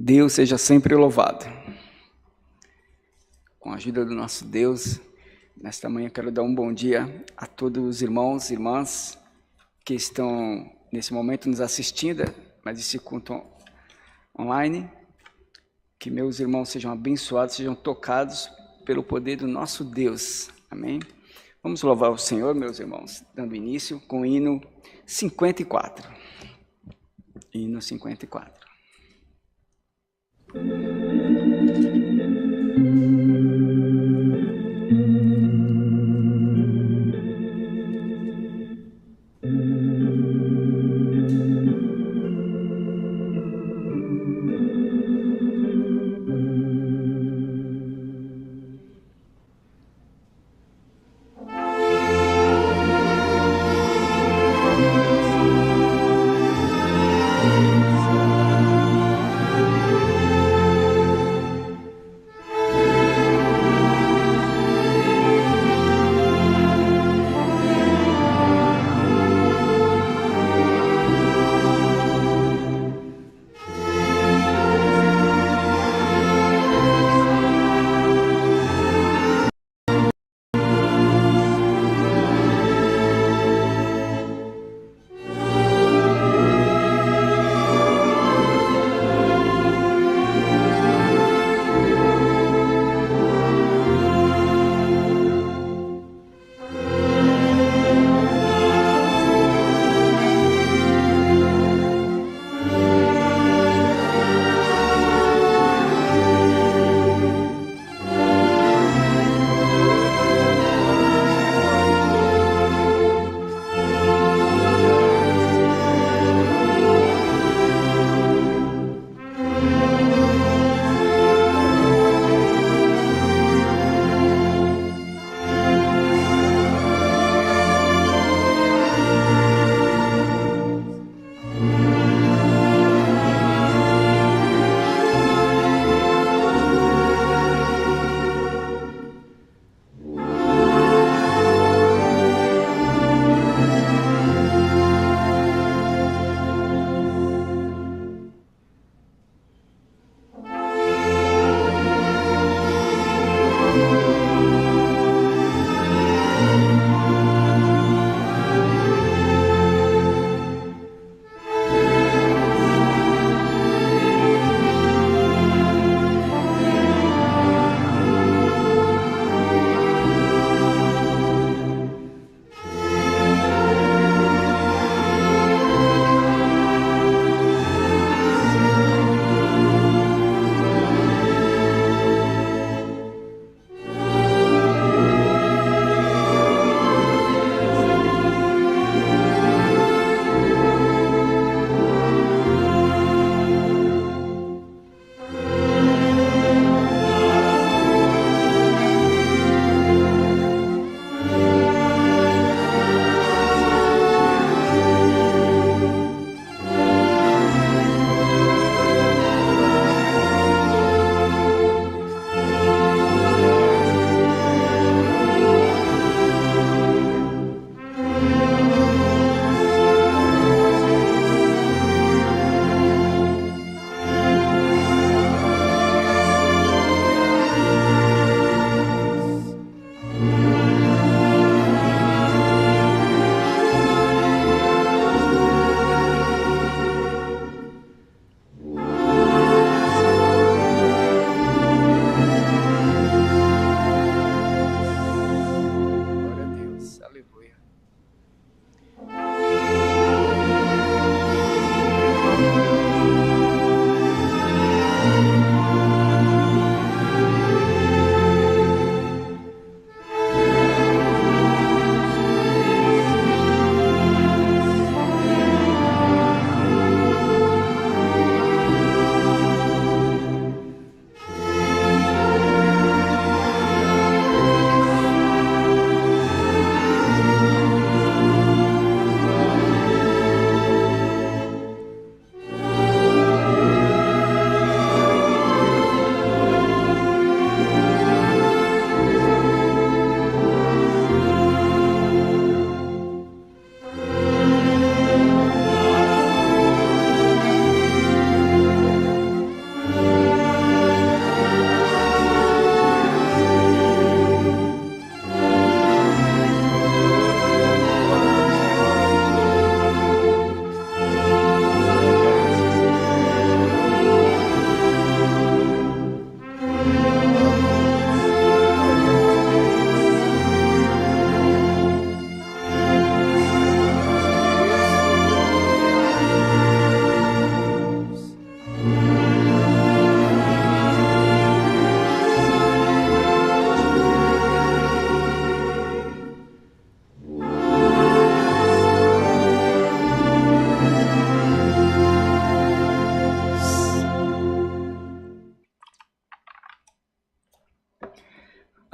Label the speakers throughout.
Speaker 1: Deus seja sempre louvado. Com a ajuda do nosso Deus, nesta manhã quero dar um bom dia a todos os irmãos e irmãs que estão nesse momento nos assistindo, mas esse culto online. Que meus irmãos sejam abençoados, sejam tocados pelo poder do nosso Deus. Amém? Vamos louvar o Senhor, meus irmãos, dando início com o hino 54. Hino 54.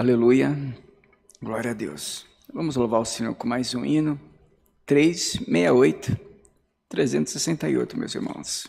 Speaker 1: Aleluia. Glória a Deus. Vamos louvar o Senhor com mais um hino. 368, 368, meus irmãos.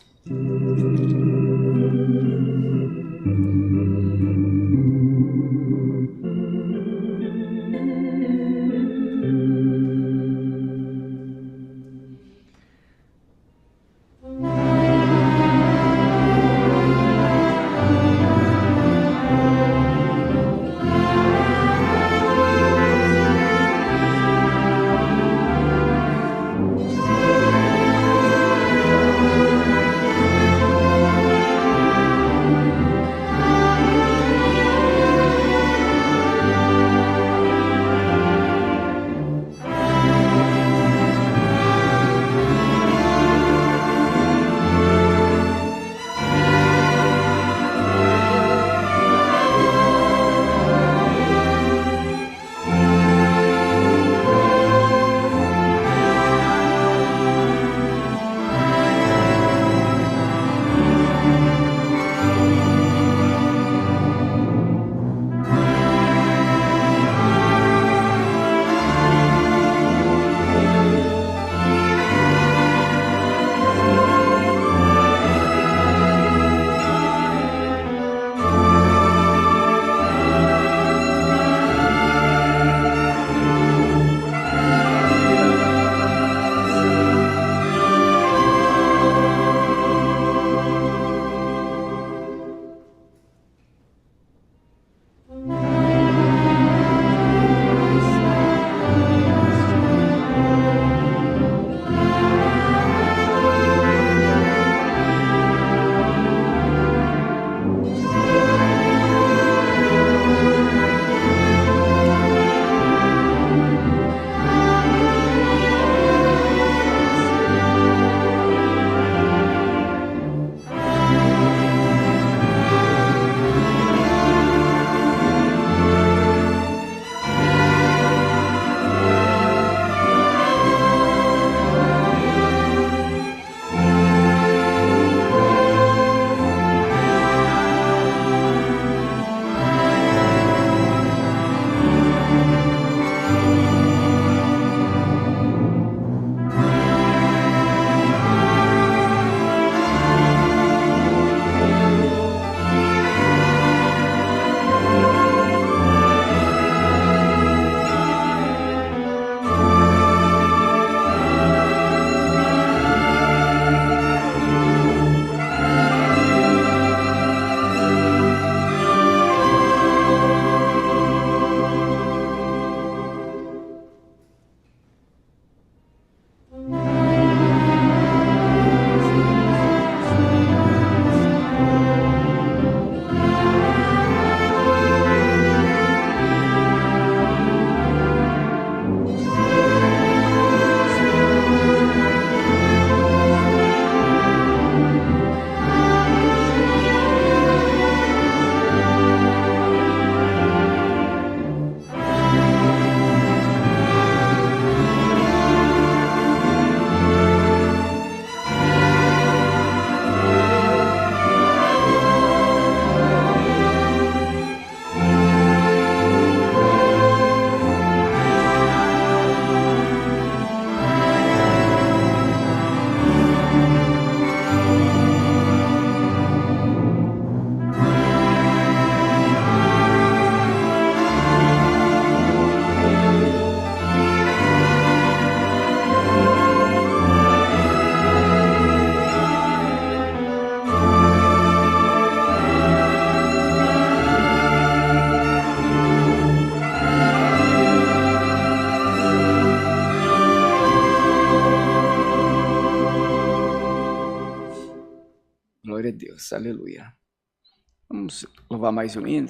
Speaker 1: Glória a Deus, aleluia. Vamos louvar mais um hino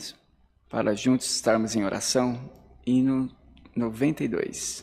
Speaker 1: para juntos estarmos em oração. Hino 92.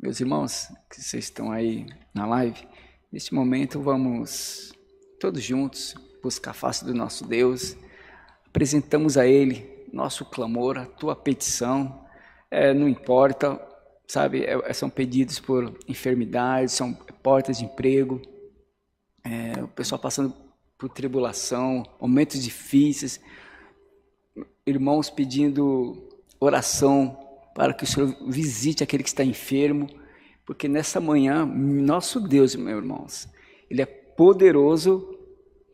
Speaker 1: Meus irmãos, que vocês estão aí na live, neste momento vamos todos juntos buscar a face do nosso Deus, apresentamos a Ele nosso clamor, a tua petição, não importa, sabe, são pedidos por enfermidades, são portas de emprego, o pessoal passando por tribulação, momentos difíceis, irmãos pedindo oração para que o Senhor visite aquele que está enfermo, porque nessa manhã, nosso Deus, meus irmãos, Ele é poderoso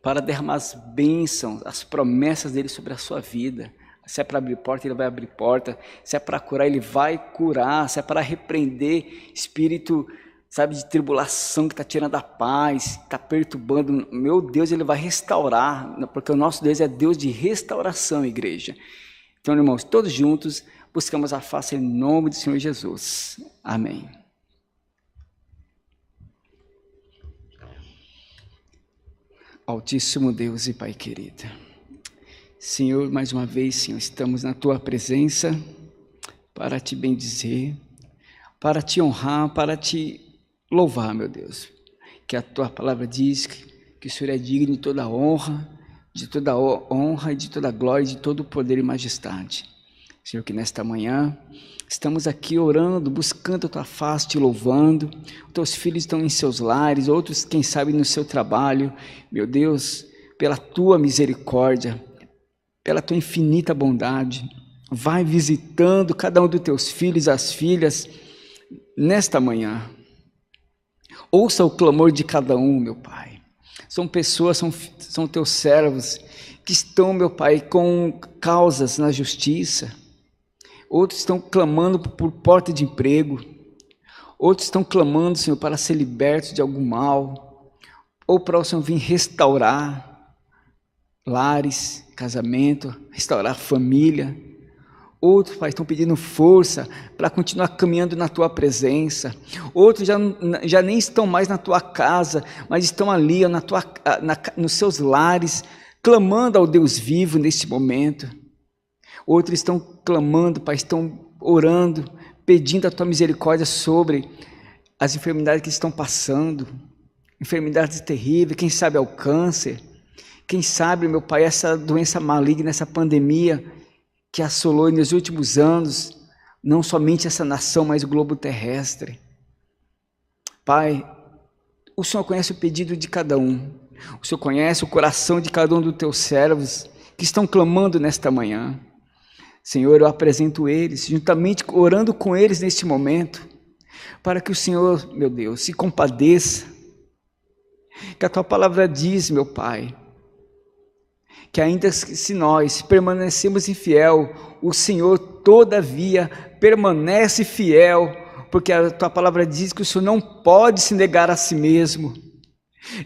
Speaker 1: para derramar as bênçãos, as promessas dEle sobre a sua vida. Se é para abrir porta, Ele vai abrir porta. Se é para curar, Ele vai curar. Se é para repreender espírito, sabe, de tribulação que está tirando a paz, está perturbando, meu Deus, Ele vai restaurar, porque o nosso Deus é Deus de restauração, igreja. Então, irmãos, todos juntos, buscamos a face em nome do Senhor Jesus. Amém. Altíssimo Deus e Pai querido, Senhor, mais uma vez, Senhor, estamos na Tua presença para Te bendizer, para Te honrar, para Te louvar, meu Deus, que a Tua palavra diz que o Senhor é digno de toda honra e de toda glória, de todo poder e majestade. Senhor, que nesta manhã estamos aqui orando, buscando a Tua face, Te louvando. Os Teus filhos estão em seus lares, outros, quem sabe, no seu trabalho. Meu Deus, pela Tua misericórdia, pela Tua infinita bondade, vai visitando cada um dos Teus filhos e as filhas nesta manhã. Ouça o clamor de cada um, meu Pai. São pessoas, são Teus servos que estão, meu Pai, com causas na justiça. Outros estão clamando por porta de emprego. Outros estão clamando, Senhor, para ser libertos de algum mal. Ou para o Senhor vir restaurar lares, casamento, restaurar família. Outros, Pai, estão pedindo força para continuar caminhando na Tua presença. Outros já nem estão mais na Tua casa, mas estão ali nos seus lares, clamando ao Deus vivo neste momento. Outros estão clamando, Pai, estão orando, pedindo a Tua misericórdia sobre as enfermidades que estão passando, enfermidades terríveis, quem sabe é o câncer, quem sabe, meu Pai, essa doença maligna, essa pandemia que assolou nos últimos anos, não somente essa nação, mas o globo terrestre. Pai, o Senhor conhece o pedido de cada um, o Senhor conhece o coração de cada um dos Teus servos que estão clamando nesta manhã. Senhor, eu apresento eles, juntamente orando com eles neste momento, para que o Senhor, meu Deus, se compadeça, que a Tua palavra diz, meu Pai, que ainda se nós permanecemos infiel, o Senhor todavia permanece fiel, porque a Tua palavra diz que o Senhor não pode se negar a si mesmo.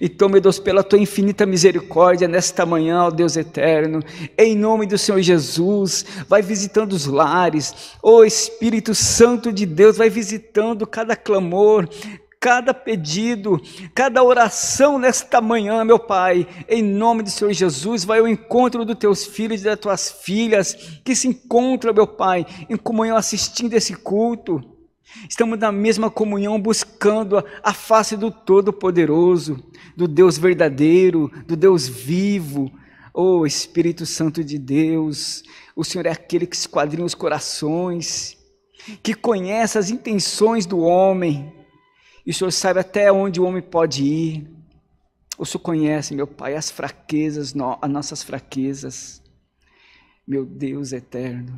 Speaker 1: Então, meu Deus, pela Tua infinita misericórdia, nesta manhã, ó Deus eterno, em nome do Senhor Jesus, vai visitando os lares, ó Espírito Santo de Deus, vai visitando cada clamor, cada pedido, cada oração nesta manhã, meu Pai, em nome do Senhor Jesus, vai ao encontro dos Teus filhos e das Tuas filhas, que se encontram, meu Pai, em comunhão assistindo esse culto. Estamos na mesma comunhão, buscando a face do Todo-Poderoso, do Deus verdadeiro, do Deus vivo. Oh, Espírito Santo de Deus, o Senhor é aquele que esquadrinha os corações, que conhece as intenções do homem, e o Senhor sabe até onde o homem pode ir. O Senhor conhece, meu Pai, as fraquezas, as nossas fraquezas. Meu Deus eterno,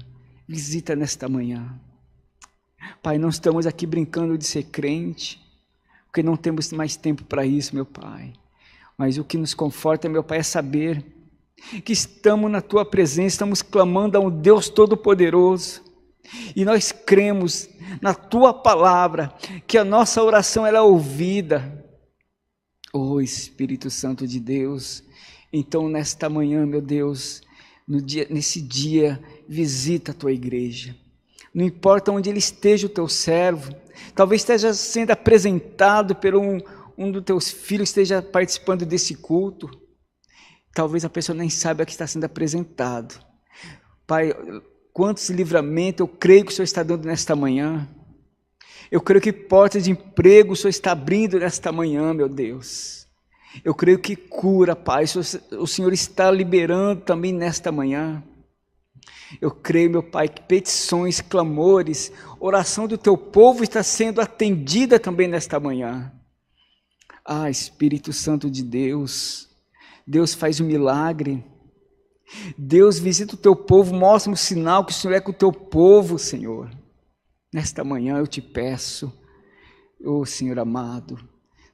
Speaker 1: visita nesta manhã. Pai, não estamos aqui brincando de ser crente, porque não temos mais tempo para isso, meu Pai. Mas o que nos conforta, meu Pai, é saber que estamos na Tua presença, estamos clamando a um Deus Todo-Poderoso, e nós cremos na Tua palavra, que a nossa oração ela é ouvida. Oh, Espírito Santo de Deus, então nesta manhã, meu Deus, nesse dia, visita a Tua igreja. Não importa onde ele esteja, o Teu servo, talvez esteja sendo apresentado por um dos Teus filhos, esteja participando desse culto, talvez a pessoa nem saiba que está sendo apresentado. Pai, quantos livramentos eu creio que o Senhor está dando nesta manhã. Eu creio que portas de emprego o Senhor está abrindo nesta manhã, meu Deus. Eu creio que cura, Pai, o Senhor está liberando também nesta manhã. Eu creio, meu Pai, que petições, clamores, oração do teu povo está sendo atendida também nesta manhã. Ah, Espírito Santo de Deus, Deus faz um milagre. Deus visita o teu povo, mostra um sinal que o Senhor é com o teu povo, Senhor. Nesta manhã eu te peço, Senhor amado,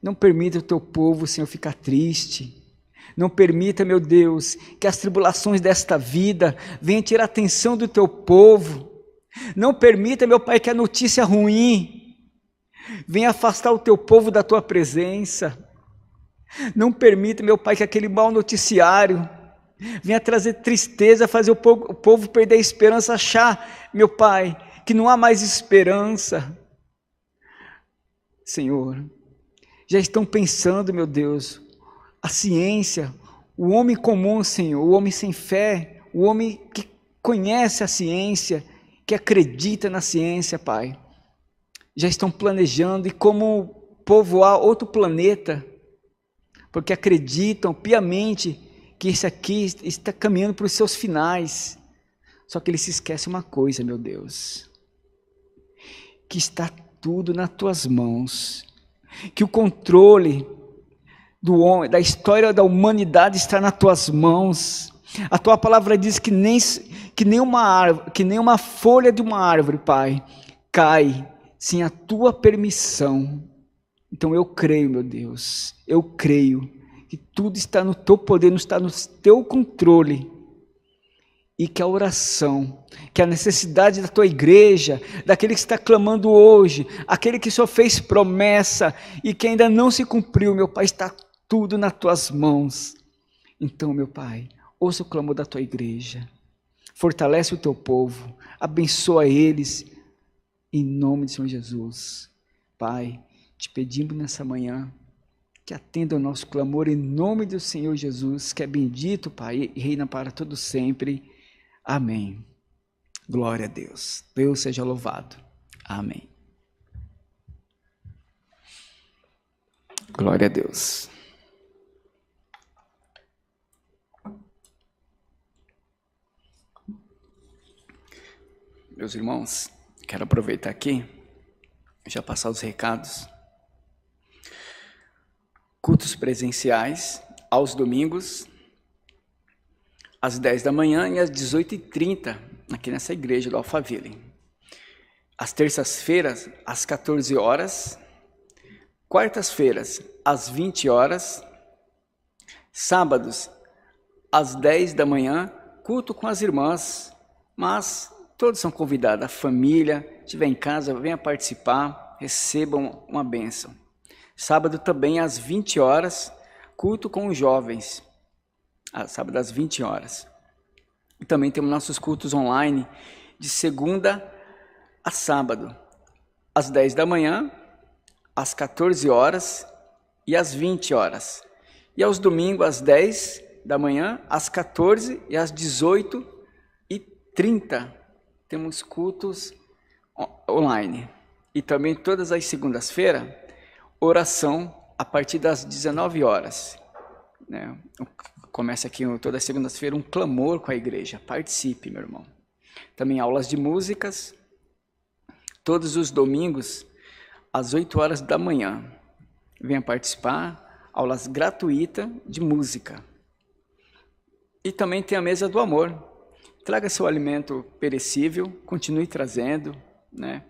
Speaker 1: não permita o teu povo, Senhor, ficar triste. Não permita, meu Deus, que as tribulações desta vida venham tirar a atenção do teu povo. Não permita, meu Pai, que a notícia ruim venha afastar o teu povo da tua presença. Não permita, meu Pai, que aquele mau noticiário venha trazer tristeza, fazer o povo perder a esperança, achar, meu Pai, que não há mais esperança. Senhor, já estão pensando, meu Deus, a ciência, o homem comum, Senhor, o homem sem fé, o homem que conhece a ciência, que acredita na ciência, Pai, já estão planejando e como povoar outro planeta, porque acreditam piamente que esse aqui está caminhando para os seus finais. Só que ele se esquece uma coisa, meu Deus, que está tudo nas tuas mãos, que o controle do homem, da história da humanidade está nas tuas mãos. A tua palavra diz que nem uma folha de uma árvore, Pai, cai sem a tua permissão. Então eu creio, meu Deus, eu creio que tudo está no teu poder, não está no teu controle, e que a oração, que a necessidade da tua igreja, daquele que está clamando hoje, aquele que só fez promessa e que ainda não se cumpriu, meu Pai, está tudo nas tuas mãos. Então, meu Pai, ouça o clamor da tua igreja, fortalece o teu povo, abençoa eles, em nome de Senhor Jesus. Pai, te pedimos nessa manhã, que atenda o nosso clamor em nome do Senhor Jesus, que é bendito, Pai, e reina para todo sempre. Amém. Glória a Deus. Deus seja louvado. Amém. Glória a Deus. Meus irmãos, quero aproveitar aqui, já passar os recados. Cultos presenciais, aos domingos, às 10 da manhã e às 18h30, aqui nessa igreja do Alphaville. Às terças-feiras, às 14 horas, quartas-feiras, às 20 horas, sábados, às 10 da manhã, culto com as irmãs, mas todos são convidados, a família, se estiver em casa, venha participar, recebam uma bênção. Sábado também às 20 horas, culto com os jovens, sábado às 20 horas. E também temos nossos cultos online, de segunda a sábado, às 10 da manhã, às 14 horas e às 20 horas. E aos domingos, às 10 da manhã, às 14 e às 18h30, temos cultos online. E também todas as segundas-feiras, oração a partir das 19 horas. Né? Começa aqui toda segunda-feira um clamor com a igreja. Participe, meu irmão. Também aulas de músicas, todos os domingos, às 8 horas da manhã. Venha participar, aulas gratuitas de música. E também tem a mesa do amor. Traga seu alimento perecível, continue trazendo, né?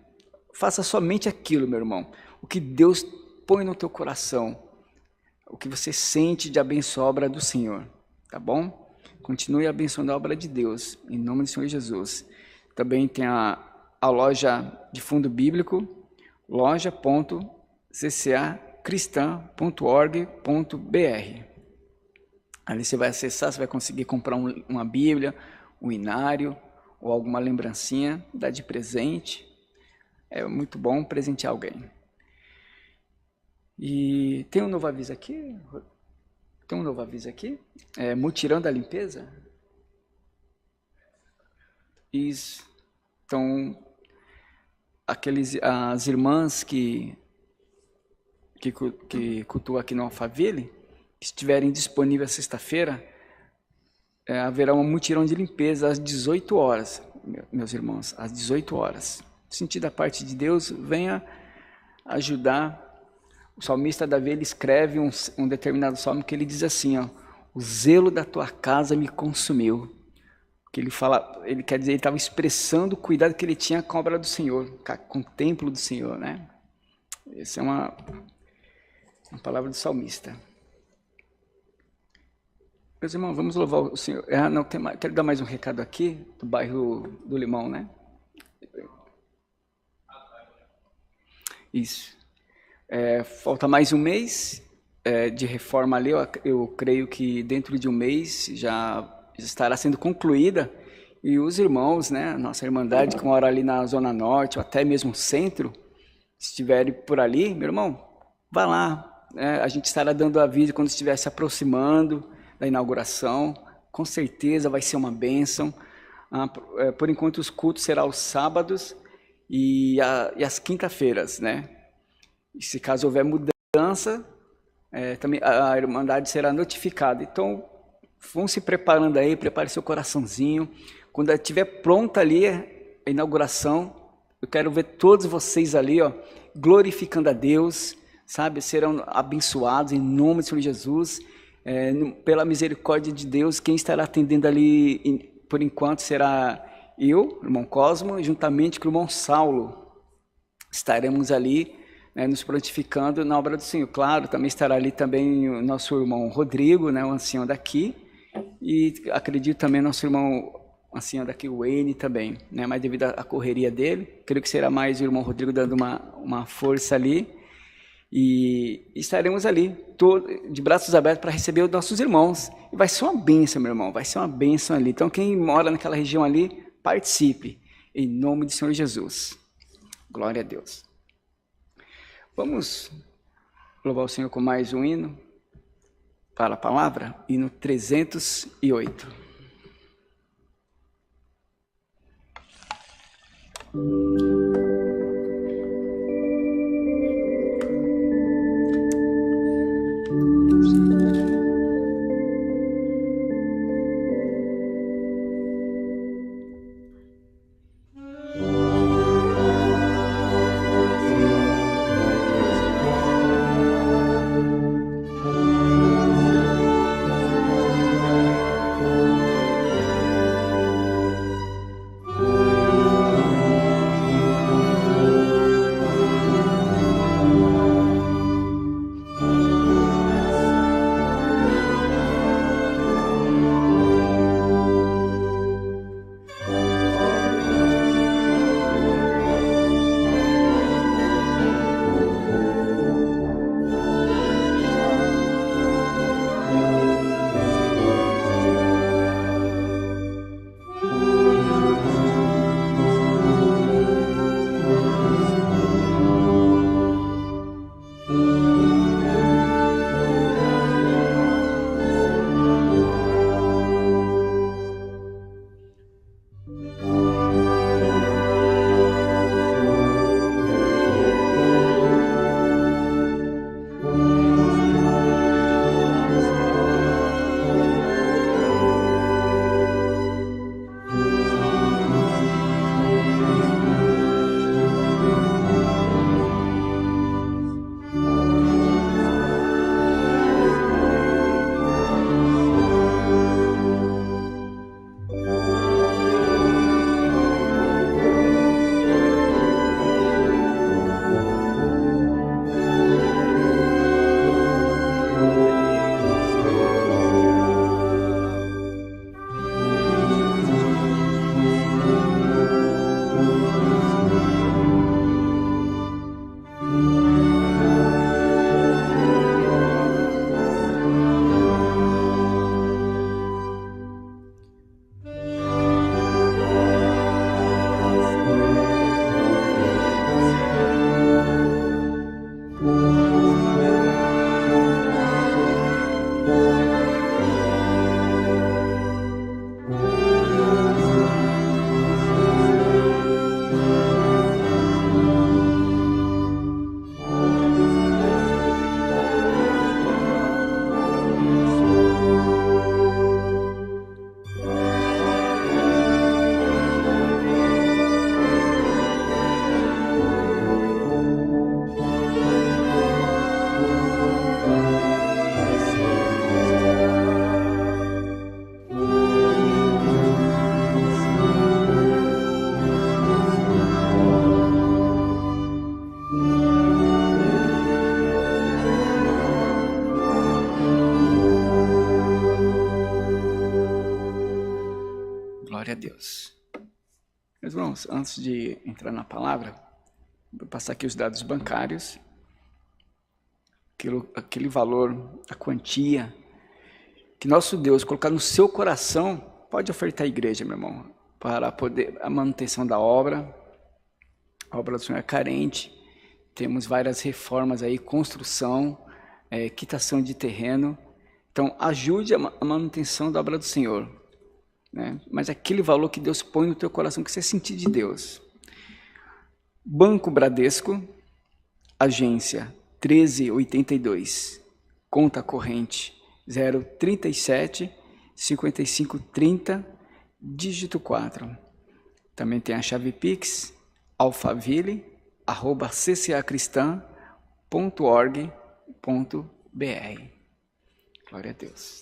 Speaker 1: Faça somente aquilo, meu irmão, o que Deus põe no teu coração, o que você sente de abençoar a obra do Senhor, tá bom? Continue abençoando a obra de Deus, em nome do Senhor Jesus. Também tem a loja de fundo bíblico, loja.ccacristã.org.br. Ali você vai acessar, você vai conseguir comprar uma Bíblia, um inário ou alguma lembrancinha, dar de presente. É muito bom presentear alguém. E tem um novo aviso aqui? Tem um novo aviso aqui? Mutirão da limpeza? Isso. Então, as irmãs que cultuam aqui no Alphaville, que estiverem disponíveis sexta-feira, haverá um mutirão de limpeza às 18 horas, meus irmãos, às 18 horas. Sentido da parte de Deus, venha ajudar. O salmista Davi, ele escreve um determinado salmo que ele diz assim, ó, o zelo da tua casa me consumiu. Que ele fala, ele quer dizer, ele estava expressando o cuidado que ele tinha com a obra do Senhor, com o templo do Senhor, né? Essa é uma palavra do salmista. Meus irmãos, vamos louvar o Senhor. Não, quero dar mais um recado aqui, do bairro do Limão, né? Isso. Falta mais um mês de reforma ali, eu creio que dentro de um mês já estará sendo concluída, e os irmãos, né, nossa irmandade que mora ali na Zona Norte, ou até mesmo centro, se estiverem por ali, meu irmão, vá lá, a gente estará dando aviso quando estiver se aproximando da inauguração, com certeza vai ser uma bênção. Por enquanto os cultos serão aos sábados e às quinta-feiras, né? E se caso houver mudança, também a irmandade será notificada. Então, vão se preparando aí, prepare seu coraçãozinho. Quando estiver pronta ali a inauguração, eu quero ver todos vocês ali, ó, glorificando a Deus, sabe? Serão abençoados em nome do Senhor Jesus. Pela misericórdia de Deus, quem estará atendendo ali, por enquanto, será eu, o irmão Cosmo, juntamente com o irmão Saulo. Estaremos ali, né, nos prontificando na obra do Senhor. Claro, também estará ali também o nosso irmão Rodrigo, né, o ancião daqui, e acredito também nosso irmão ancião daqui, o Wayne também, né, mas devido à correria dele, creio que será mais o irmão Rodrigo dando uma força ali, e estaremos ali, de braços abertos para receber os nossos irmãos, e vai ser uma bênção, meu irmão, vai ser uma bênção ali. Então quem mora naquela região ali, participe, em nome do Senhor Jesus. Glória a Deus. Vamos louvar o Senhor com mais um hino para a palavra, hino 308. Glória a Deus. Meus irmãos, antes de entrar na palavra, vou passar aqui os dados bancários. Aquele valor, a quantia que nosso Deus colocar no seu coração, pode ofertar à igreja, meu irmão, para poder a manutenção da obra. A obra do Senhor é carente, temos várias reformas aí, construção, quitação de terreno. Então, ajude a manutenção da obra do Senhor, né? Mas aquele valor que Deus põe no teu coração, que você sentir de Deus. Banco Bradesco, agência 1382, conta corrente 037 55 30, dígito 4. Também tem a chave Pix, alfaville@ccacristã.org.br. Glória a Deus.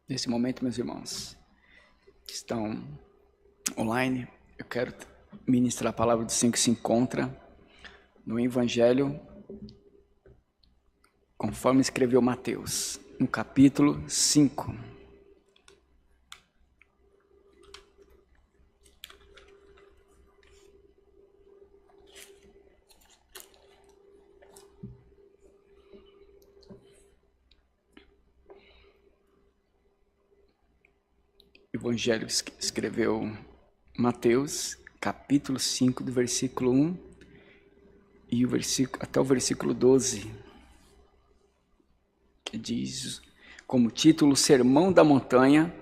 Speaker 1: Nesse momento, meus irmãos que estão online, eu quero ministrar a palavra do Senhor que se encontra no Evangelho conforme escreveu Mateus, no capítulo 5. Evangelho escreveu Mateus, capítulo 5, do versículo 1 e até o versículo 12, que diz como título: Sermão da Montanha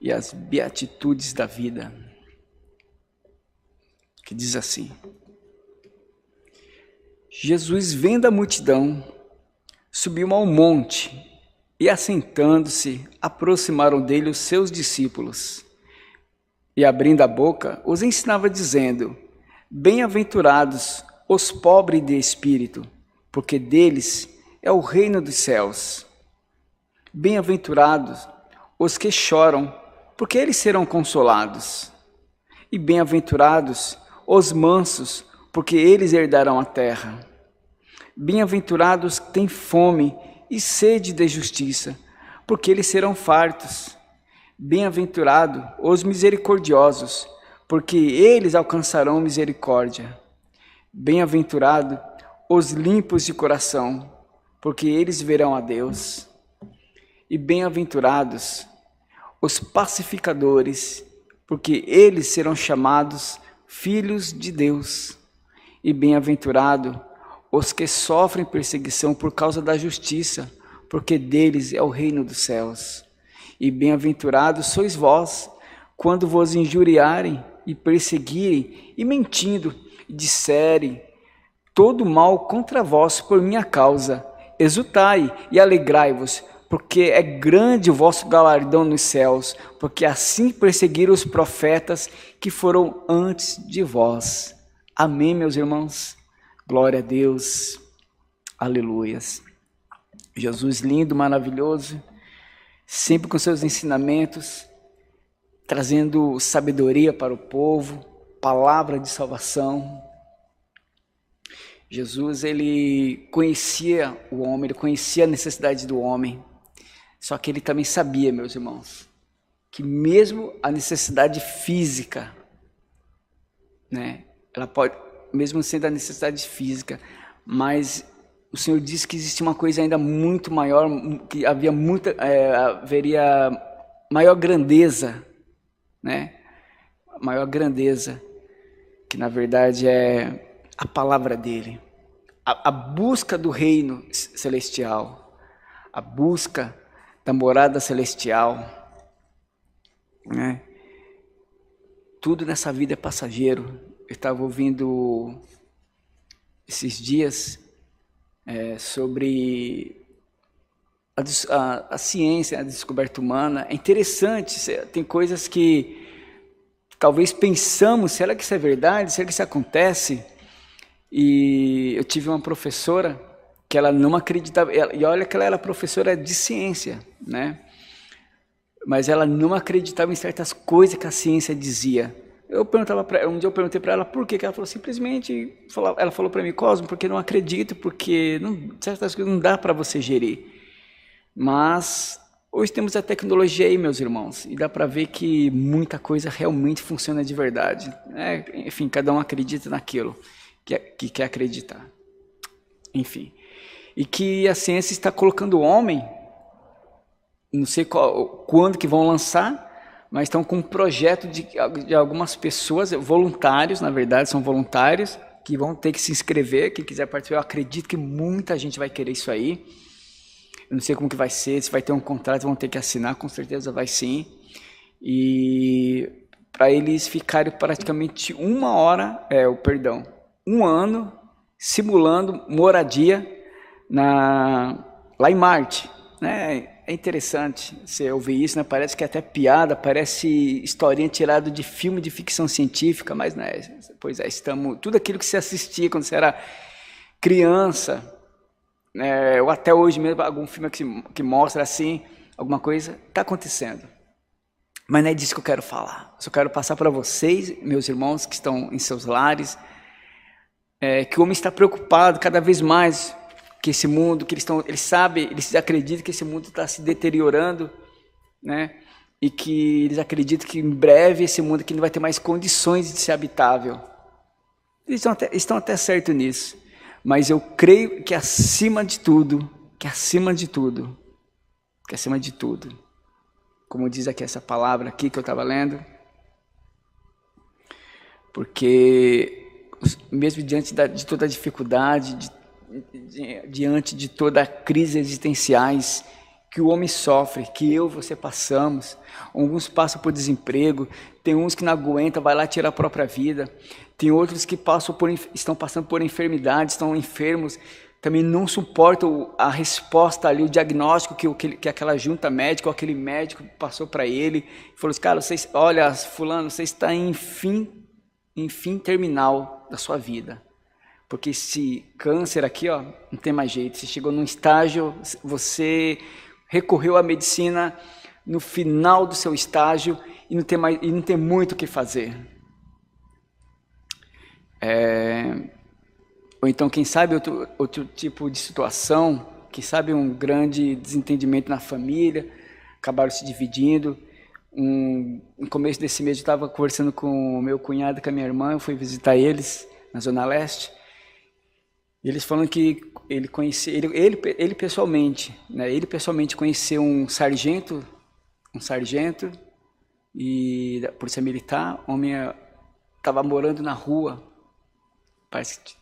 Speaker 1: e as Beatitudes da Vida, que diz assim: Jesus, vendo a multidão, subiu ao monte, e assentando-se, aproximaram dele os seus discípulos. E abrindo a boca, os ensinava dizendo: Bem-aventurados os pobres de espírito, porque deles é o reino dos céus. Bem-aventurados os que choram, porque eles serão consolados. E bem-aventurados os mansos, porque eles herdarão a terra. Bem-aventurados que têm fome e sede de justiça, porque eles serão fartos. Bem-aventurados os misericordiosos, porque eles alcançarão misericórdia. Bem-aventurados os limpos de coração, porque eles verão a Deus. E bem-aventurados os pacificadores, porque eles serão chamados filhos de Deus. E bem-aventurados os que sofrem perseguição por causa da justiça, porque deles é o reino dos céus. E bem-aventurados sois vós, quando vos injuriarem e perseguirem, e mentindo, disserem todo mal contra vós por minha causa. Exultai e alegrai-vos, porque é grande o vosso galardão nos céus, porque assim perseguiram os profetas que foram antes de vós. Amém, meus irmãos? Glória a Deus, aleluias. Jesus lindo, maravilhoso, sempre com seus ensinamentos, trazendo sabedoria para o povo, palavra de salvação. Jesus, ele conhecia o homem, ele conhecia a necessidade do homem, só que ele também sabia, meus irmãos, que mesmo a necessidade física, né, ela pode, mesmo sendo a necessidade física, mas o Senhor disse que existe uma coisa ainda muito maior, que haveria maior grandeza, né? Maior grandeza, que na verdade é a palavra dele, a busca do reino celestial, a busca da morada celestial, né? Tudo nessa vida é passageiro. Eu estava ouvindo esses dias sobre a ciência, a descoberta humana. É interessante, tem coisas que talvez pensamos, será que isso é verdade? Será que isso acontece? E eu tive uma professora que ela não acreditava, e olha que ela era professora de ciência, né? Mas ela não acreditava em certas coisas que a ciência dizia. Um dia eu perguntei para ela por quê, que ela falou simplesmente, ela falou para mim, Cosmo, porque não acredito, porque certas coisas não dá para você gerir. Mas hoje temos a tecnologia aí, meus irmãos, e dá para ver que muita coisa realmente funciona de verdade. Enfim, cada um acredita naquilo que quer acreditar. Enfim, e que a ciência está colocando o homem, não sei quando que vão lançar, mas estão com um projeto de algumas pessoas, voluntários, na verdade, são voluntários, que vão ter que se inscrever, quem quiser participar, eu acredito que muita gente vai querer isso aí. Eu não sei como que vai ser, se vai ter um contrato, vão ter que assinar, com certeza vai sim. E para eles ficarem praticamente um ano, simulando moradia lá em Marte, né? É interessante você ouvir isso, né? Parece que é até piada, parece historinha tirada de filme de ficção científica, mas não é. Pois é, tudo aquilo que você assistia quando você era criança, ou até hoje mesmo, algum filme que mostra assim, alguma coisa, está acontecendo. Mas não é disso que eu quero falar. Eu só quero passar para vocês, meus irmãos que estão em seus lares, que o homem está preocupado cada vez mais que esse mundo, que eles acreditam que esse mundo está se deteriorando, né? E que eles acreditam que em breve esse mundo aqui não vai ter mais condições de ser habitável. Eles estão até certos nisso. Mas eu creio que acima de tudo, como diz aqui essa palavra aqui que eu estava lendo, porque mesmo diante de toda a dificuldade, diante de toda a crise existenciais que o homem sofre, que eu e você passamos, alguns passam por desemprego, tem uns que não aguentam, vai lá tirar a própria vida, tem outros que estão passando por enfermidades, estão enfermos, também não suportam a resposta ali, o diagnóstico que aquela junta médica, ou aquele médico passou para ele, falou assim, cara, olha, fulano, você está em fim terminal da sua vida. Porque esse câncer aqui, ó, não tem mais jeito. Você chegou num estágio, você recorreu à medicina no final do seu estágio e não tem muito o que fazer. Ou então, quem sabe, outro tipo de situação, quem sabe um grande desentendimento na família, acabaram se dividindo. No começo desse mês eu estava conversando com o meu cunhado e com a minha irmã, eu fui visitar eles na Zona Leste. E eles falam que ele pessoalmente, né? Ele pessoalmente conheceu um sargento e da polícia militar, homem estava morando na rua, parece que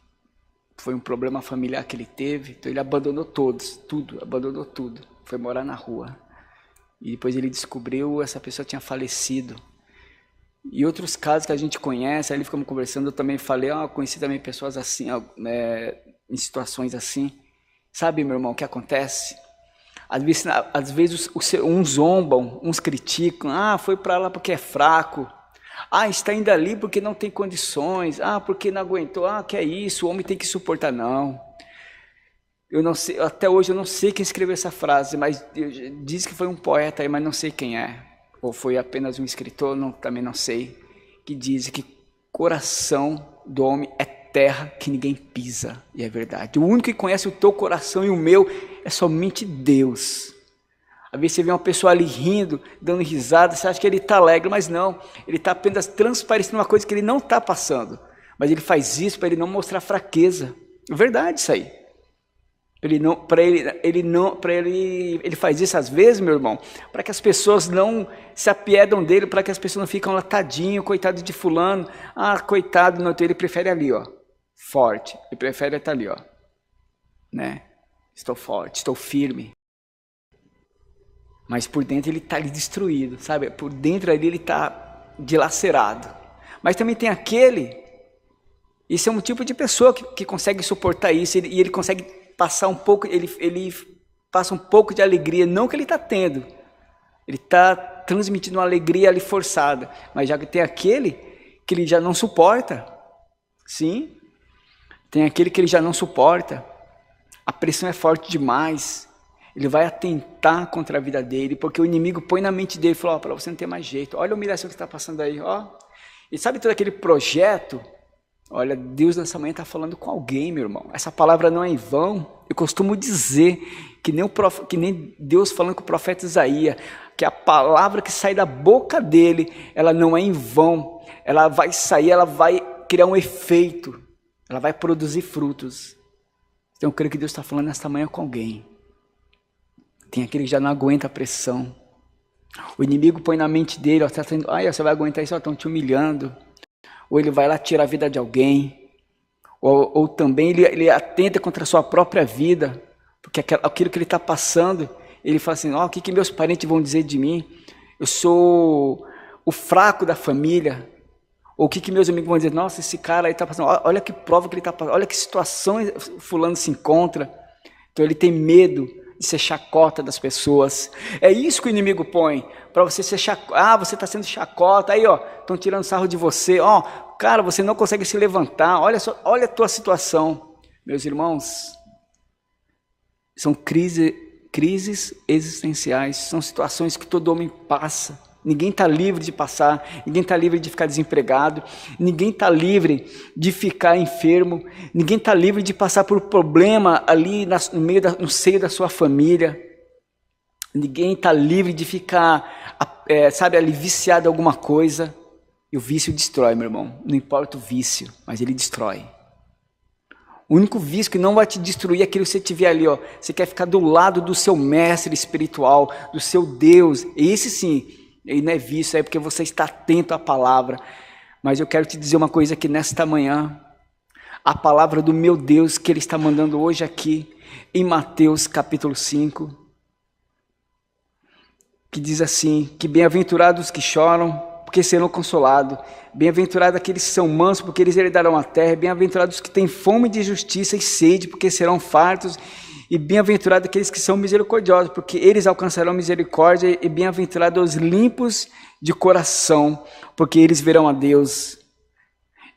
Speaker 1: foi um problema familiar que ele teve, então ele abandonou abandonou tudo, foi morar na rua. E depois ele descobriu essa pessoa tinha falecido. E outros casos que a gente conhece, aí ficamos conversando, eu também falei, conheci também pessoas assim, em situações assim. Sabe, meu irmão, o que acontece? Às vezes uns zombam, uns criticam, foi para lá porque é fraco, está indo ali porque não tem condições, porque não aguentou, que é isso, o homem tem que suportar, não. Eu não sei, até hoje eu não sei quem escreveu essa frase, mas diz que foi um poeta aí, mas não sei quem é. Ou foi apenas um escritor, também não sei, que diz que coração do homem é terra que ninguém pisa, e é verdade. O único que conhece o teu coração e o meu é somente Deus. Às vezes você vê uma pessoa ali rindo, dando risada, você acha que ele está alegre, mas não, ele está apenas transparecendo uma coisa que ele não está passando, mas ele faz isso para ele não mostrar fraqueza. É verdade isso aí. Ele faz isso às vezes, meu irmão, para que as pessoas não se apiedam dele, para que as pessoas não ficam lá, tadinho, coitado de fulano, coitado, não, ele prefere ali, ó, forte, ele prefere estar ali, ó, né, estou forte, estou firme, mas por dentro ele está ali destruído, sabe, por dentro ali ele está dilacerado, mas também tem esse é um tipo de pessoa que consegue suportar isso, e ele consegue passar um pouco, ele passa um pouco de alegria, não que ele está tendo, ele está transmitindo uma alegria ali forçada, mas já que tem aquele que ele já não suporta, sim, tem aquele que ele já não suporta, a pressão é forte demais, ele vai atentar contra a vida dele, porque o inimigo põe na mente dele, fala, para você não ter mais jeito, olha a humilhação que está passando aí, E sabe todo aquele projeto? Olha, Deus nessa manhã está falando com alguém, meu irmão. Essa palavra não é em vão. Eu costumo dizer que nem Deus falando com o profeta Isaías, que a palavra que sai da boca dele, ela não é em vão. Ela vai sair, ela vai criar um efeito. Ela vai produzir frutos. Então eu creio que Deus está falando nesta manhã com alguém. Tem aquele que já não aguenta a pressão. O inimigo põe na mente dele, ó, você vai aguentar isso, estão te humilhando. Ou ele vai lá tirar a vida de alguém. Ou também ele atenta contra a sua própria vida. Porque aquilo que ele está passando, ele fala assim, o que meus parentes vão dizer de mim? Eu sou o fraco da família. Ou o que meus amigos vão dizer? Nossa, esse cara aí está passando, olha que prova que ele está passando, olha que situação fulano se encontra. Então ele tem medo de ser chacota das pessoas. É isso que o inimigo põe, para você ser chacota. Você está sendo chacota, aí estão tirando sarro de você. Cara, você não consegue se levantar, olha a tua situação. Meus irmãos, são crises existenciais, são situações que todo homem passa. Ninguém está livre de passar, ninguém está livre de ficar desempregado, ninguém está livre de ficar enfermo, ninguém está livre de passar por problema ali no seio da sua família, ninguém está livre de ficar, ali viciado em alguma coisa. E o vício destrói, meu irmão, não importa o vício, mas ele destrói. O único vício que não vai te destruir é aquilo que você tiver ali, você quer ficar do lado do seu mestre espiritual, do seu Deus, esse sim, e não é vício, é porque você está atento à palavra. Mas eu quero te dizer uma coisa aqui nesta manhã, a palavra do meu Deus que Ele está mandando hoje aqui, em Mateus capítulo 5, que diz assim, que bem-aventurados os que choram, porque serão consolados, bem-aventurados aqueles que são mansos, porque eles herdarão a terra, bem-aventurados os que têm fome de justiça e sede, porque serão fartos, e bem-aventurados aqueles que são misericordiosos, porque eles alcançarão misericórdia, e bem-aventurados os limpos de coração, porque eles verão a Deus.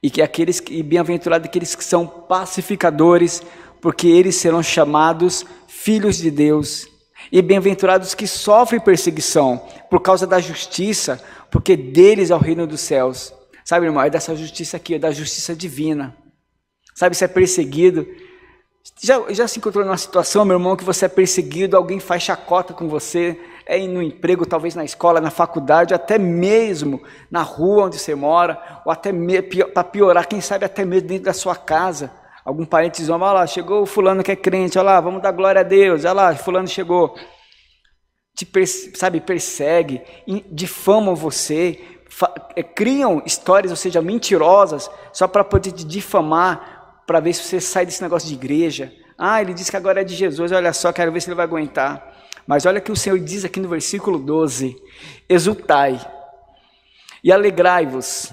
Speaker 1: E bem-aventurados aqueles que são pacificadores, porque eles serão chamados filhos de Deus. E bem-aventurados os que sofrem perseguição por causa da justiça, porque deles é o reino dos céus. Sabe, irmão, é dessa justiça aqui, é da justiça divina. Sabe, você é perseguido. Já se encontrou numa situação, meu irmão, que você é perseguido, alguém faz chacota com você, no emprego, talvez na escola, na faculdade, até mesmo na rua onde você mora, ou até para piorar, quem sabe até mesmo dentro da sua casa. Algum parente diz, olha lá, chegou o fulano que é crente, olha lá, vamos dar glória a Deus, olha lá, fulano chegou. Persegue, difamam você, criam histórias, ou seja, mentirosas, só para poder te difamar, para ver se você sai desse negócio de igreja. Ele disse que agora é de Jesus, olha só, quero ver se ele vai aguentar. Mas olha o que o Senhor diz aqui no versículo 12, exultai e alegrai-vos,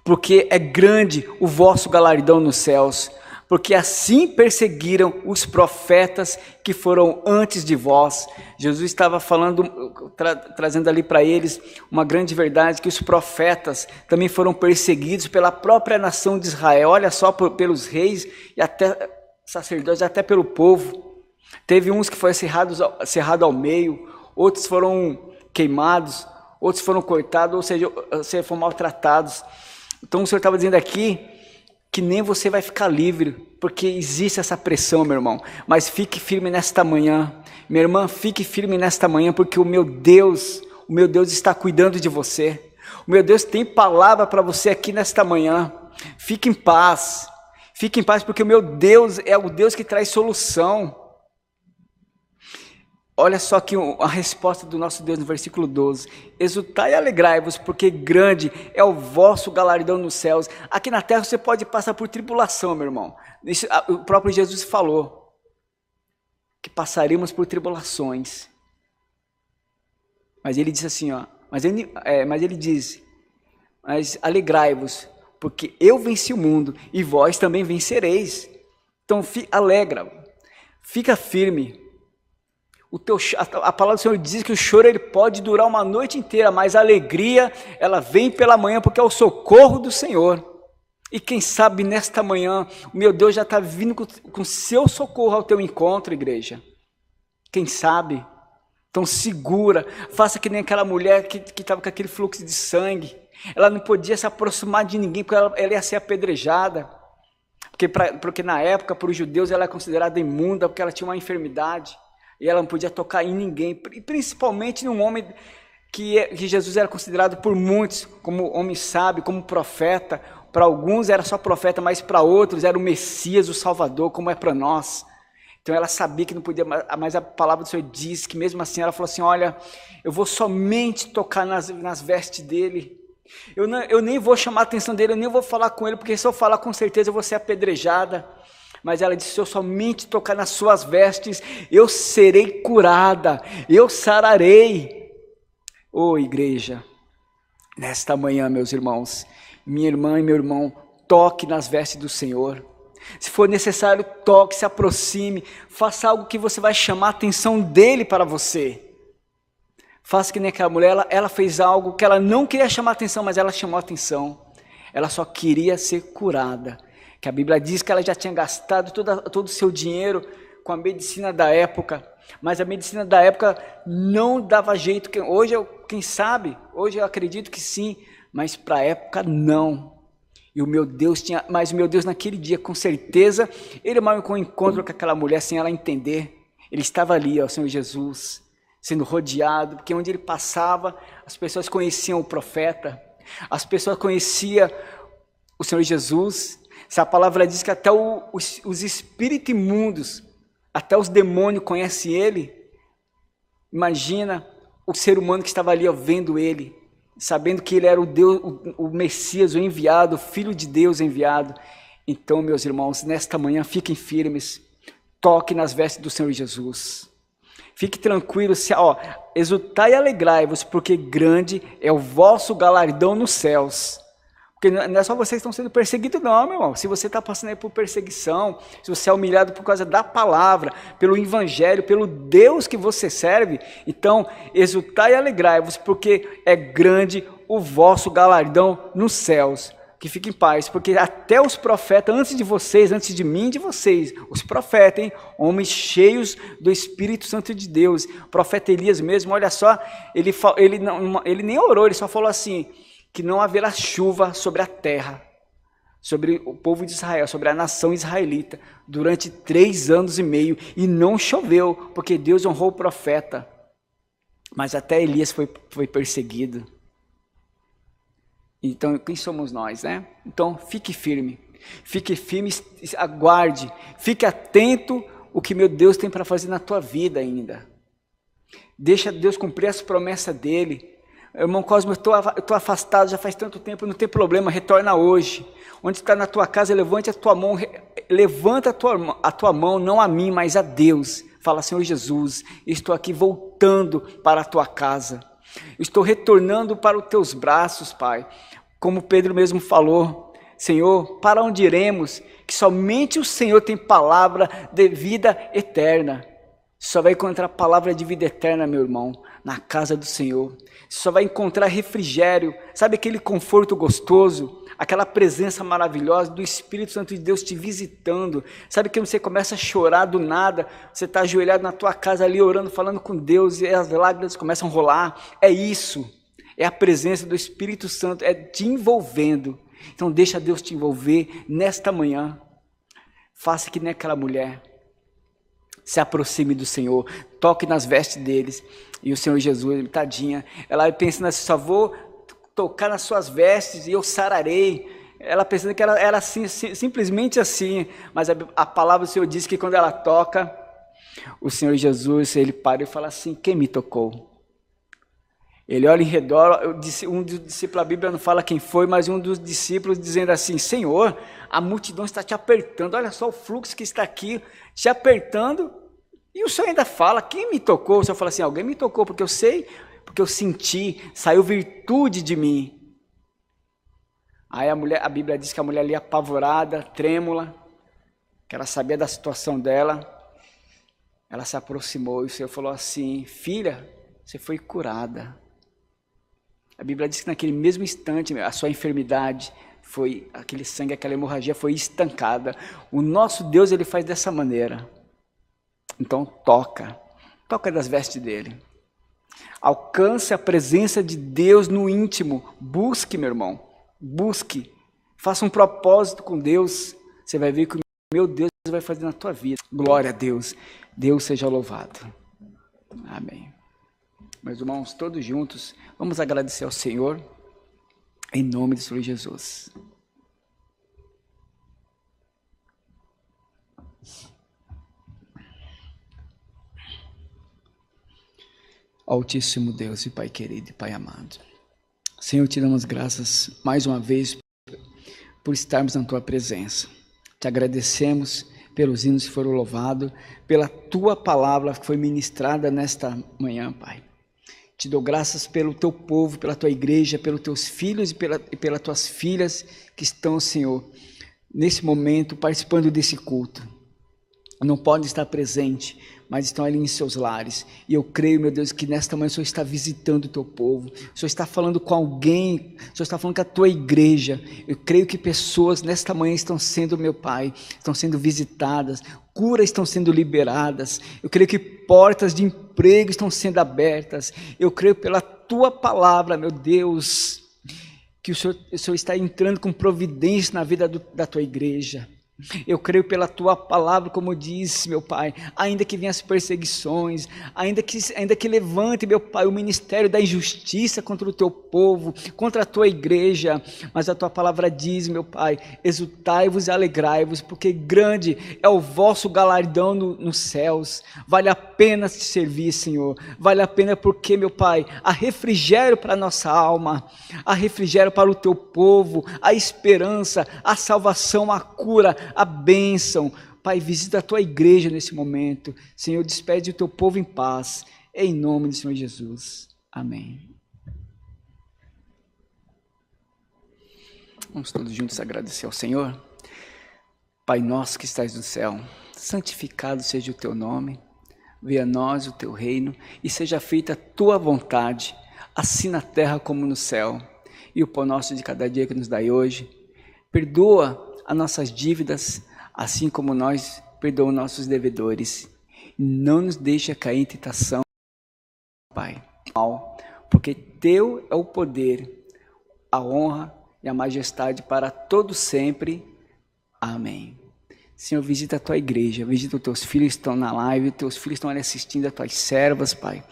Speaker 1: porque é grande o vosso galardão nos céus, porque assim perseguiram os profetas que foram antes de vós. Jesus estava falando, trazendo ali para eles uma grande verdade, que os profetas também foram perseguidos pela própria nação de Israel, olha só, pelos reis e até sacerdotes, até pelo povo. Teve uns que foram cerrado ao meio, outros foram queimados, outros foram cortados, ou seja, foram maltratados. Então o Senhor estava dizendo aqui que nem você vai ficar livre, porque existe essa pressão, meu irmão. Mas fique firme nesta manhã, minha irmã, fique firme nesta manhã, porque o meu Deus está cuidando de você. O meu Deus tem palavra para você aqui nesta manhã. Fique em paz, porque o meu Deus é o Deus que traz solução. Olha só aqui a resposta do nosso Deus no versículo 12. Exultai e alegrai-vos, porque grande é o vosso galardão nos céus. Aqui na terra você pode passar por tribulação, meu irmão. O próprio Jesus falou que passaremos por tribulações. Mas ele disse assim, mas ele diz, mas alegrai-vos, porque eu venci o mundo e vós também vencereis. Então alegra, fica firme. A palavra do Senhor diz que o choro ele pode durar uma noite inteira, mas a alegria ela vem pela manhã, porque é o socorro do Senhor. E quem sabe nesta manhã o meu Deus já está vindo com seu socorro ao teu encontro, igreja. Quem sabe? Então segura, faça que nem aquela mulher que estava com aquele fluxo de sangue. Ela não podia se aproximar de ninguém, porque ela ia ser apedrejada. Porque na época, para os judeus, ela é considerada imunda, porque ela tinha uma enfermidade. E ela não podia tocar em ninguém, e principalmente num homem que Jesus era considerado por muitos como homem sábio, como profeta. Para alguns era só profeta, mas para outros era o Messias, o Salvador, como é para nós. Então ela sabia que não podia, mas a palavra do Senhor diz que mesmo assim ela falou assim, olha, eu vou somente tocar nas vestes dele. Eu nem vou chamar a atenção dele, eu nem vou falar com ele, porque se eu falar com certeza eu vou ser apedrejada. Mas ela disse, se eu somente tocar nas suas vestes, eu serei curada, eu sararei. Ô igreja, nesta manhã, meus irmãos, minha irmã e meu irmão, toque nas vestes do Senhor. Se for necessário, toque, se aproxime, faça algo que você vai chamar a atenção dele para você. Faça que nem aquela mulher, ela fez algo que ela não queria chamar a atenção, mas ela chamou a atenção. Ela só queria ser curada. Que a Bíblia diz que ela já tinha gastado todo o seu dinheiro com a medicina da época. Mas a medicina da época não dava jeito. Hoje, quem sabe, hoje eu acredito que sim, mas para a época não. E o meu Deus mas o meu Deus naquele dia, com certeza, ele marcou um encontro com aquela mulher sem ela entender. Ele estava ali, ó, o Senhor Jesus, sendo rodeado, porque onde ele passava, as pessoas conheciam o profeta, as pessoas conheciam o Senhor Jesus. Se a palavra diz que até os espíritos imundos, até os demônios conhecem ele, imagina o ser humano que estava ali, ó, vendo ele, sabendo que ele era o Deus, o Messias, o enviado, o Filho de Deus enviado. Então, meus irmãos, nesta manhã, fiquem firmes, toque nas vestes do Senhor Jesus. Fique tranquilo, exultai e alegrai-vos, porque grande é o vosso galardão nos céus. Porque não é só vocês que estão sendo perseguidos não, meu irmão. Se você está passando aí por perseguição, se você é humilhado por causa da palavra, pelo evangelho, pelo Deus que você serve, então exultai e alegrai-vos, porque é grande o vosso galardão nos céus. Que fique em paz, porque até os profetas, antes de vocês, antes de mim e de vocês, os profetas, hein, homens cheios do Espírito Santo de Deus, o profeta Elias mesmo, olha só, ele nem orou, ele só falou assim, que não haverá chuva sobre a terra, sobre o povo de Israel, sobre a nação israelita, durante 3 anos e meio, e não choveu, porque Deus honrou o profeta, mas até Elias foi perseguido. Então, quem somos nós, né? Então, fique firme, aguarde, fique atento o que meu Deus tem para fazer na tua vida ainda. Deixa Deus cumprir as promessas dele. Irmão Cosmo, eu estou afastado já faz tanto tempo, não tem problema, retorna hoje. Onde está na tua casa, levanta a tua mão, não a mim, mas a Deus. Fala, Senhor Jesus, estou aqui voltando para a tua casa. Estou retornando para os teus braços, Pai. Como Pedro mesmo falou, Senhor, para onde iremos? Que somente o Senhor tem palavra de vida eterna. Só vai encontrar palavra de vida eterna, meu irmão, na casa do Senhor. Só vai encontrar refrigério, sabe aquele conforto gostoso, aquela presença maravilhosa do Espírito Santo de Deus te visitando. Sabe que você começa a chorar do nada, você está ajoelhado na tua casa ali orando, falando com Deus e as lágrimas começam a rolar. É isso, é a presença do Espírito Santo, é te envolvendo. Então deixa Deus te envolver nesta manhã. Faça que nem aquela mulher. Se aproxime do Senhor, toque nas vestes deles. E o Senhor Jesus, tadinha, ela pensando assim, só vou tocar nas suas vestes e eu sararei. Ela pensando que ela era assim, simplesmente assim, mas a palavra do Senhor diz que quando ela toca, o Senhor Jesus, ele para e fala assim, quem me tocou? Ele olha em redor, um dos discípulos, a Bíblia não fala quem foi, mas um dos discípulos dizendo assim, Senhor, a multidão está te apertando, olha só o fluxo que está aqui, te apertando, e o Senhor ainda fala, quem me tocou? O Senhor fala assim, alguém me tocou, porque eu sei, porque eu senti, saiu virtude de mim. Aí a Bíblia diz que a mulher ali apavorada, trêmula, que ela sabia da situação dela, ela se aproximou e o Senhor falou assim, filha, você foi curada. A Bíblia diz que naquele mesmo instante a sua enfermidade foi, aquele sangue, aquela hemorragia foi estancada. O nosso Deus, ele faz dessa maneira. Então toca das vestes dele. Alcance a presença de Deus no íntimo. Busque, meu irmão. Busque. Faça um propósito com Deus. Você vai ver que o meu Deus vai fazer na tua vida. Glória a Deus. Deus seja louvado. Amém. Meus irmãos, todos juntos, vamos agradecer ao Senhor em nome do Senhor Jesus. Altíssimo Deus e Pai querido e Pai amado. Senhor, te damos graças mais uma vez por estarmos na Tua presença. Te agradecemos pelos hinos que foram louvados, pela Tua palavra que foi ministrada nesta manhã, Pai. Te dou graças pelo Teu povo, pela Tua igreja, pelos Teus filhos e pelas Tuas filhas que estão, Senhor, nesse momento participando desse culto. Não podem estar presentes, mas estão ali em seus lares. E eu creio, meu Deus, que nesta manhã o Senhor está visitando o Teu povo. O Senhor está falando com alguém, o Senhor está falando com a Tua igreja. Eu creio que pessoas nesta manhã estão sendo, meu Pai, estão sendo visitadas, curas estão sendo liberadas. Eu creio que portas de emprego estão sendo abertas. Eu creio pela Tua palavra, meu Deus, que o Senhor está entrando com providência na vida da Tua igreja. Eu creio pela Tua palavra, como disse, meu Pai, ainda que venham as perseguições, ainda que levante, meu Pai, o ministério da injustiça contra o Teu povo, contra a Tua igreja, mas a Tua palavra diz, meu Pai, exultai-vos e alegrai-vos, porque grande é o vosso galardão nos céus. Vale a pena te servir, Senhor, vale a pena porque, meu Pai, há refrigério para a nossa alma, há refrigério para o Teu povo, a esperança, a salvação, a cura, a bênção. Pai, visita a Tua igreja nesse momento. Senhor, despede o Teu povo em paz, em nome do Senhor Jesus. Amém. Vamos todos juntos agradecer ao Senhor. Pai nosso que estás no céu, santificado seja o Teu nome, venha a nós o Teu reino e seja feita a Tua vontade, assim na terra como no céu. E o pão nosso de cada dia que nos dai hoje, perdoa as nossas dívidas, assim como nós perdoamos nossos devedores. Não nos deixa cair em tentação, Pai, porque Teu é o poder, a honra e a majestade para todos sempre. Amém. Senhor, visita a Tua igreja, visita os Teus filhos que estão na live, os Teus filhos estão ali assistindo, as Tuas servas, Pai,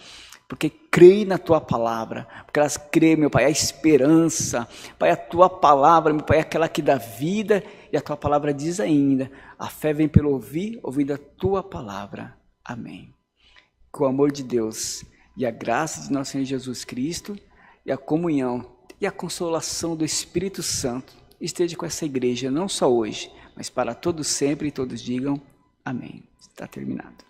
Speaker 1: porque creem na Tua palavra, porque elas creem, meu Pai, a esperança, Pai, a Tua palavra, meu Pai, é aquela que dá vida, e a Tua palavra diz ainda, a fé vem pelo ouvir, ouvindo a Tua palavra. Amém. Que o amor de Deus e a graça de nosso Senhor Jesus Cristo e a comunhão e a consolação do Espírito Santo esteja com essa igreja, não só hoje, mas para todos sempre, e todos digam amém. Está terminado.